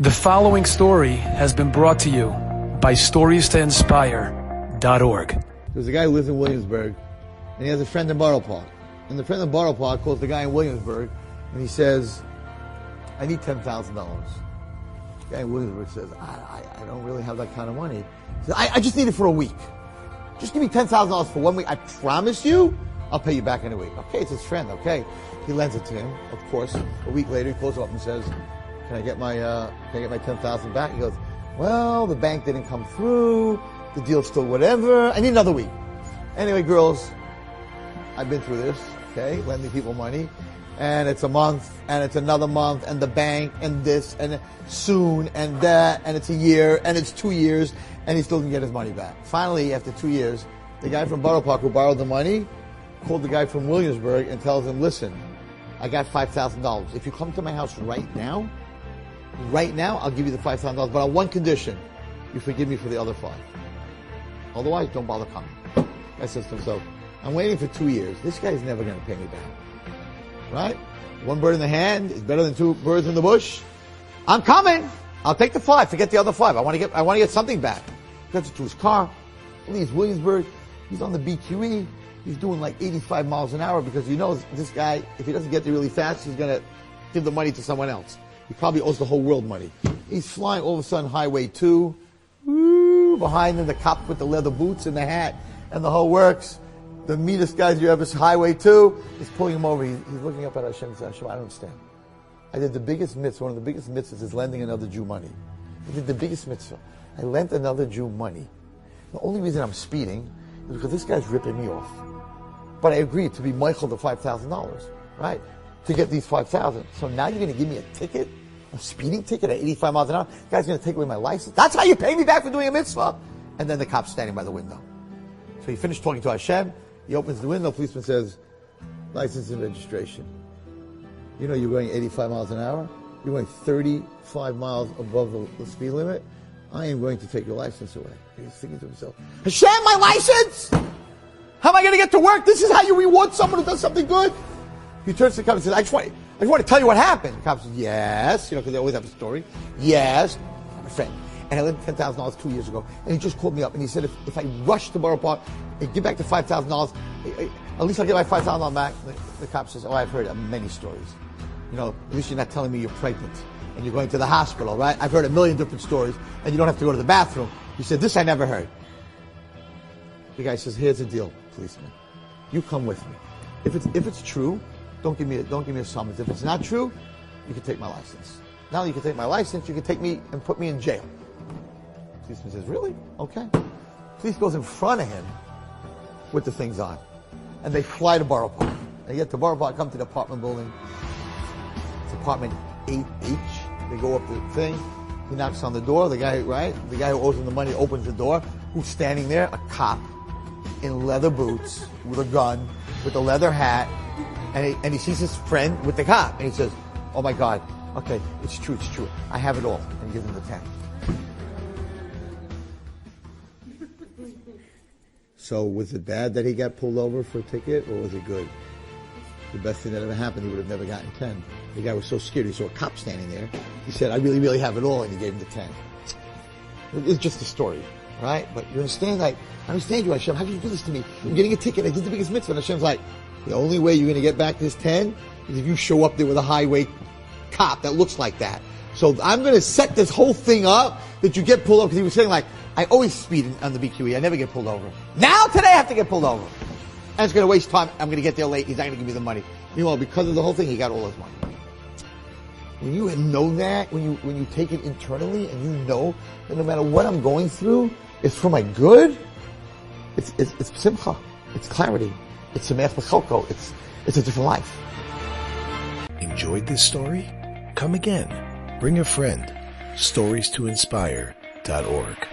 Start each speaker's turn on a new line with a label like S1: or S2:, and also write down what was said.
S1: The following story has been brought to you by StoriesToInspire.org.
S2: There's a guy who lives in Williamsburg, and he has a friend in Borough Park. And the friend in Borough Park calls the guy in Williamsburg, and he says, I need $10,000. The guy in Williamsburg says, I don't really have that kind of money. He says, I just need it for a week. Just give me $10,000 for 1 week. I promise you, I'll pay you back in a week. Okay, it's his friend, okay. He lends it to him, of course. A week later, he calls up and says, Can I get my $10,000 back? He goes, well, the bank didn't come through. The deal's still whatever. I need another week. Anyway, girls, I've been through this, okay, lending people money. And it's a month, and it's another month, and the bank, and this, and soon, and that, and it's a year, and it's 2 years, and he still didn't get his money back. Finally, after 2 years, the guy from Borough Park who borrowed the money called the guy from Williamsburg and tells him, listen, I got $5,000. If you come to my house right now, I'll give you the $5,000, but on one condition, you forgive me for the other 5. Otherwise, don't bother coming. I says to himself, I'm waiting for 2 years. This guy's never going to pay me back. Right? One bird in the hand is better than 2 birds in the bush. I'm coming. I'll take the 5. Forget the other 5. I want to get something back. He gets to his car. He leaves Williamsburg. He's on the BQE. He's doing like 85 miles an hour because he knows this guy, if he doesn't get there really fast, he's going to give the money to someone else. He probably owes the whole world money. He's flying all of a sudden Highway 2. Woo, behind him, the cop with the leather boots and the hat and the whole works. The meanest guys you ever see, Highway 2. He's pulling him over. He's looking up at Hashem and says, Hashem, I don't understand. I did the biggest mitzvah. One of the biggest mitzvahs is lending another Jew money. I did the biggest mitzvah. I lent another Jew money. The only reason I'm speeding is because this guy's ripping me off. But I agreed to be Michael the $5,000, right? To get these $5,000. So now you're going to give me a ticket, a speeding ticket at 85 miles an hour? The guy's going to take away my license? That's how you pay me back for doing a mitzvah? And then the cop's standing by the window. So he finished talking to Hashem. He opens the window. The policeman says, license and registration. You know you're going 85 miles an hour? You're going 35 miles above the speed limit? I am going to take your license away. He's thinking to himself, Hashem, my license! How am I going to get to work? This is how you reward someone who does something good? He turns to the cop and says, I just want to tell you what happened. The cop says, yes, because they always have a story. Yes, I'm a friend. And I lent $10,000 2 years ago. And he just called me up and he said, if I rush to Borough Park and give back the $5,000, at least I'll get my $5,000 back. The cop says, I've heard many stories. At least you're not telling me you're pregnant and you're going to the hospital, right? I've heard a million different stories and you don't have to go to the bathroom. He said, this I never heard. The guy says, here's the deal, policeman. You come with me. If it's true, don't give me a summons. If it's not true, you can take my license. Now you can take my license, you can take me and put me in jail. The policeman says, really? Okay. Police goes in front of him with the things on. And they fly to Borough Park. They get to Borough Park, come to the apartment building. It's apartment 8H. They go up the thing. He knocks on the door. The guy who owes him the money opens the door. Who's standing there? A cop in leather boots with a gun, with a leather hat. And he sees his friend with the cop. And he says, oh my God, okay, it's true. I have it all. And he gives him the 10. So was it bad that he got pulled over for a ticket, or was it good? The best thing that ever happened, he would have never gotten 10. The guy was so scared, he saw a cop standing there. He said, I really, really have it all, and he gave him the 10. It's just a story, right? But you understand, I understand you, Hashem. How can you do this to me? I'm getting a ticket. I did the biggest mitzvah. And Hashem's like, the only way you're going to get back this 10 is if you show up there with a highway cop that looks like that. So I'm going to set this whole thing up that you get pulled over, because he was saying like, I always speed on the BQE. I never get pulled over. Now today I have to get pulled over. And it's going to waste time. I'm going to get there late. He's not going to give me the money. Meanwhile, because of the whole thing, he got all his money. When you know that, when you take it internally and you know that no matter what I'm going through, it's for my good, it's simcha. It's clarity. It's samech b'chalko. It's a different life.
S3: Enjoyed this story? Come again. Bring a friend. StoriesToInspire.org